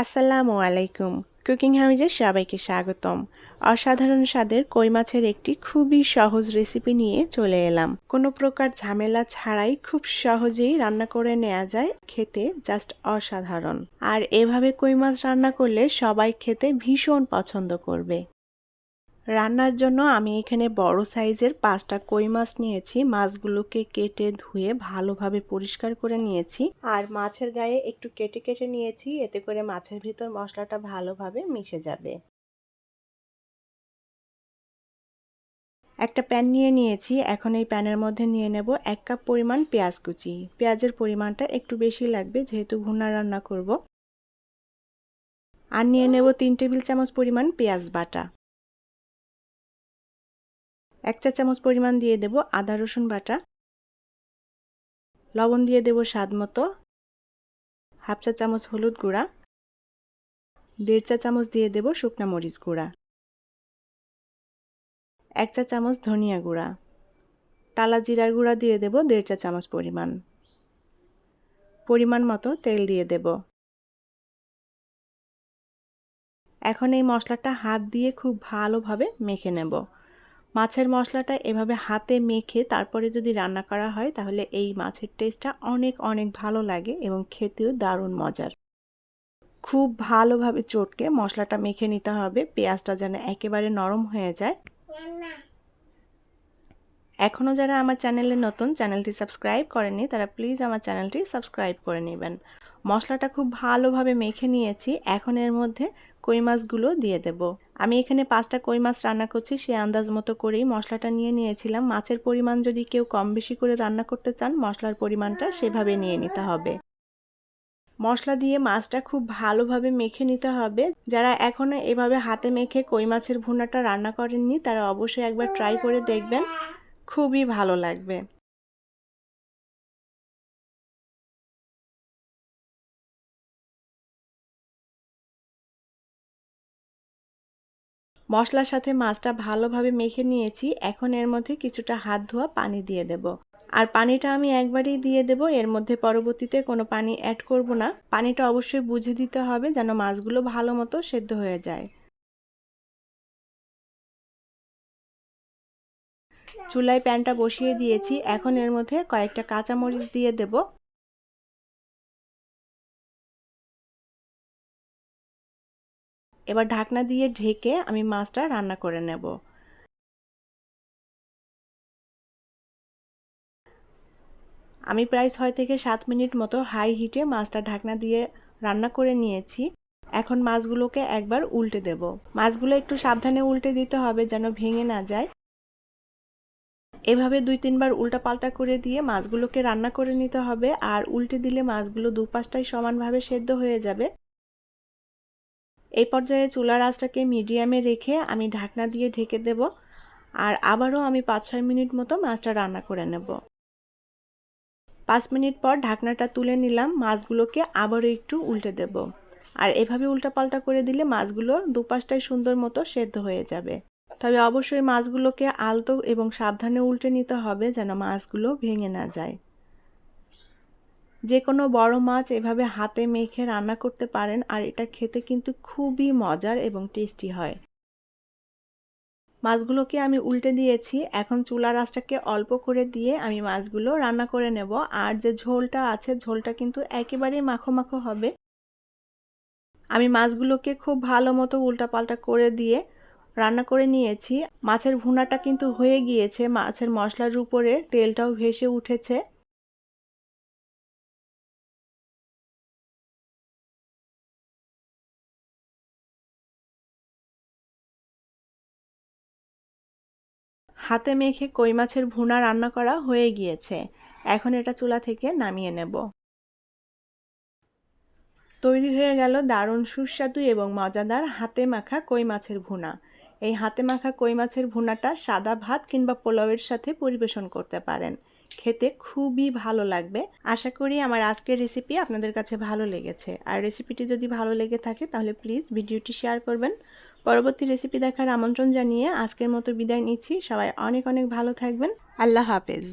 আসসালামু আলাইকুম। কুকিং হাউজে সবাইকে স্বাগতম। অসাধারণ স্বাদের কই মাছের একটি খুবই সহজ রেসিপি নিয়ে চলে এলাম। কোনো প্রকার ঝামেলা ছাড়াই খুব সহজেই রান্না করে নেওয়া যায়, খেতে জাস্ট অসাধারণ। আর এভাবে কই মাছ রান্না করলে সবাই খেতে ভীষণ পছন্দ করবে। রান্নার জন্য আমি এখানে বড় সাইজের 5টা কই মাছ নিয়েছি। মাছগুলোকে কেটে ধুয়ে ভালোভাবে পরিষ্কার করে নিয়েছি। আর মাছের গায়ে একটু কেটে কেটে নিয়েছি, এতে করে মাছের ভিতর মশলাটা ভালোভাবে মিশে যাবে। একটা প্যান নিয়ে নিয়েছি, এখন এই প্যানের মধ্যে নিয়ে নেব 1 কাপ পরিমাণ পেঁয়াজ কুচি। পেঁয়াজের পরিমাণটা একটু বেশি লাগবে যেহেতু ভুনা রান্না করব। আর নিয়ে নেব 3 টেবিল চামচ পরিমাণ পেঁয়াজ বাটা। 1 চা চামচ পরিমাণ দিয়ে দেব আদা রসুন বাটা। লবণ দিয়ে দেব স্বাদ মতো। হাফ চা চামচ হলুদ গুঁড়া। 1.5 চা চামচ দিয়ে দেব শুকনা মরিচ গুঁড়া। 1 চা চামচ ধনিয়া গুঁড়া। টালা জিরার গুঁড়া দিয়ে দেব 1.5 চা চামচ পরিমাণ। পরিমাণ মতো তেল দিয়ে দেব। এখন এই মশলাটা হাত দিয়ে খুব ভালোভাবে মেখে নেব। মাছের মশলাটা এভাবে হাতে মেখে তারপরে যদি রান্না করা হয় তাহলে এই মাছের টেস্টটা অনেক অনেক ভালো লাগে এবং খেতেও দারুণ মজার। খুব ভালোভাবে চটকে মশলাটা মেখে নিতে হবে, পেঁয়াজটা যেন একেবারে নরম হয়ে যায়। এখনও যারা আমার চ্যানেলে নতুন, চ্যানেলটি সাবস্ক্রাইব করেননি তারা প্লিজ আমার চ্যানেলটি সাবস্ক্রাইব করে নেবেন। মশলাটা খুব ভালোভাবে মেখে নিয়েছি, এখন এর মধ্যে কই মাছগুলো দিয়ে দেব। আমি এখানে 5টা কই মাছ রান্না করছি, সেই আন্দাজ মতো করেই মশলাটা নিয়ে নিয়েছিলাম। মাছের পরিমাণ যদি কেউ কম বেশি করে রান্না করতে চান, মশলার পরিমাণটা সেভাবে নিয়ে নিতে হবে। মশলা দিয়ে মাছটা খুব ভালোভাবে মেখে নিতে হবে। যারা এখনো এভাবে হাতে মেখে কই মাছের ভুনাটা রান্না করেননি তারা অবশ্যই একবার ট্রাই করে দেখবেন, খুবই ভালো লাগবে। মশলার সাথে মাছটা ভালোভাবে মেখে নিয়েছি, এখন এর মধ্যে কিছুটা হাত ধোয়া পানি দিয়ে দেব। আর পানিটা আমি একবারই দিয়ে দেব, এর মধ্যে পরবর্তীতে কোনো পানি অ্যাড করব না। পানিটা অবশ্যই বুঝে দিতে হবে যেন মাছগুলো ভালো মতো সেদ্ধ হয়ে যায়। চুলায় প্যানটা বসিয়ে দিয়েছি, এখন এর মধ্যে কয়েকটা কাঁচামরিচ দিয়ে দেব। এবার ঢাকনা দিয়ে ঢেকে আমি মাছটা রান্না করে নেব। আমি প্রায় 6 থেকে 7 মিনিট মতো হাই হিটে মাছটা ঢাকনা দিয়ে রান্না করে নিয়েছি। এখন মাছগুলোকে একবার উল্টে দেব। মাছগুলো একটু সাবধানে উল্টে দিতে হবে যেন ভেঙে না যায়। এভাবে 2-3 বার উল্টাপাল্টা করে দিয়ে মাছগুলোকে রান্না করে নিতে হবে, আর উল্টে দিলে মাছগুলো দুপাশটাই সমানভাবে সেদ্ধ হয়ে যাবে। এই পর্যায়ে চুলার আঁচটাকে মিডিয়ামে রেখে আমি ঢাকনা দিয়ে ঢেকে দেব, আর আবারও আমি 5-6 মিনিট মতো মাছটা রান্না করে নেব। 5 মিনিট পর ঢাকনাটা তুলে নিলাম, মাছগুলোকে আবারও একটু উল্টে দেব। আর এভাবে উল্টাপাল্টা করে দিলে মাছগুলো দুপাশটাই সুন্দর মতো সেদ্ধ হয়ে যাবে। তবে অবশ্যই মাছগুলোকে আলতো এবং সাবধানে উল্টে নিতে হবে যেন মাছগুলো ভেঙে না যায়। যে কোনো বড় মাছ এভাবে হাতে মেখে রান্না করতে পারেন, আর এটা খেতে কিন্তু খুবই মজার এবং টেস্টি হয়। মাছগুলোকে আমি উল্টে দিয়েছি, এখন চুলার আঁচটাকে অল্প করে দিয়ে আমি মাছগুলো রান্না করে নেব। আর যে ঝোলটা আছে, ঝোলটা কিন্তু একেবারেই মাখো মাখো হবে। আমি মাছগুলোকে খুব ভালো মতো উল্টাপাল্টা করে দিয়ে রান্না করে নিয়েছি। মাছের ভুনাটা কিন্তু হয়ে গিয়েছে, মাছের মশলার উপরে তেলটাও ভেসে উঠেছে। হাতে মেখে কই মাছের ভুনা রান্না করা হয়ে গিয়েছে, এখন এটা চুলা থেকে নামিয়ে নেব। তৈরি হয়ে গেল দারুণ সুস্বাদু এবং মজাদার হাতে মাখা কই মাছের ভুনা। এই হাতে মাখা কই মাছের ভুনাটা সাদা ভাত কিংবা পোলাওয়ের সাথে পরিবেশন করতে পারেন, খেতে খুবই ভালো লাগবে। আশা করি আমার আজকের রেসিপি আপনাদের কাছে ভালো লেগেছে। আর রেসিপিটি যদি ভালো লেগে থাকে তাহলে প্লিজ ভিডিওটি শেয়ার করবেন। পরবর্তী রেসিপি দেখার আমন্ত্রণ জানিয়ে আজকের মতো বিদায় নিচ্ছি। সবাই অনেক অনেক ভালো থাকবেন। আল্লাহ হাফেজ।